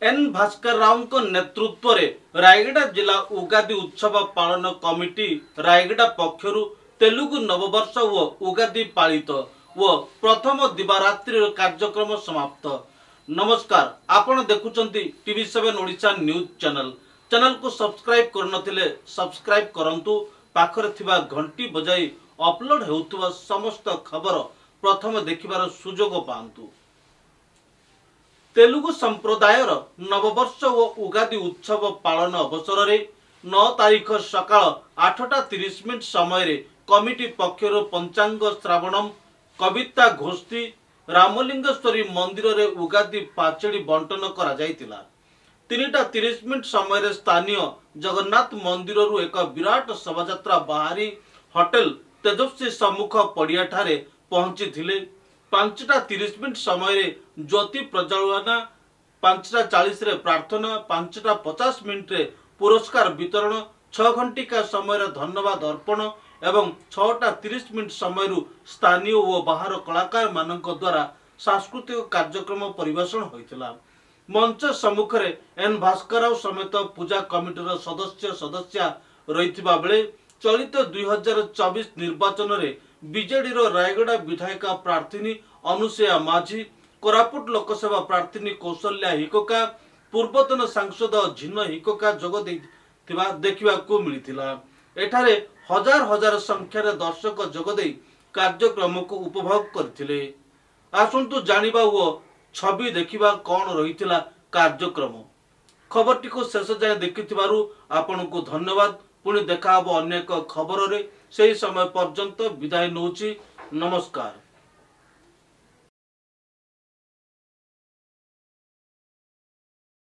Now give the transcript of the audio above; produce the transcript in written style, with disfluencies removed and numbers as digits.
N Bhaskar Rao नेतृत्व में रायगड़ा जिला उगादी उत्सव पालन कमिटी रायगड़ा पक्षरु तेलुगु नववर्ष व उगादी पालित व प्रथम दिवारात्रि कार्यक्रम समाप्त। नमस्कार, आपण देखुचंती टीवी7 ओडिशा न्यूज चैनल को सब्सक्राइब करनथिले सब्सक्राइब करंतु, पाखरे थिबा घंटी बजाई अपलोड हेउथुवा समस्त खबर प्रथम देखिबार सुजोग पांतु। तेलुगु संप्रदायर नववर्ष व उगादी उत्सव पालन अवसर में 9 तारीख सकाळ 8:30 समय कमिटी पक्षर पंचांग श्रावणम, कविता गोष्ठी, रामलिंगेश्वरी मंदिर रे उगादी पाचेड़ी बंटन करा जायतिला। 3:30 समय स्थानीय जगन्नाथ मंदिर रु एक विराट शोभायात्रा बाहरी होटेल तेजस्वी सम्मुख पड़िया ठारे पहुंची थिले। 5:30 समय ज्योति प्रज्वलना, 5:40 प्रार्थना, 5:50 पुरस्कार वितरण, 6 घंटिका समय धन्यवाद अर्पण एवं 6:30 समय स्थानीय व बाहर कलाकार मानक द्वारा सांस्कृतिक कार्यक्रम परिवेषण होइतिला। मंच सम्मुख रे एन भास्कर राव समेत पूजा कमिटीर सदस्य रहिथिबा बेले चलित 2024 निर्वाचन रे बीजेडी रो रायगड़ा विधायिका प्रार्थी अनुसया माझी, कोरापुट लोकसभा प्रार्थी कौशल्या हिकोका, पूर्वतन सांसद झिन्न हिकोका जोग देथिबा देखिबा को मिलिथिला। एठारे हजार हजार संख्यार दर्शक जोग देई कार्यक्रम को उपभोग करथिले। आसंतु जानिबा व छवि देखिबा कोन रहिथिला कार्यक्रम। खबरटी को शेष जाय देखिथिबारु आपनको धन्यवाद। पुणी देखा हबो अन्य एक खबर रे, सेही समय पर्यंत विदाय नउची। नमस्कार।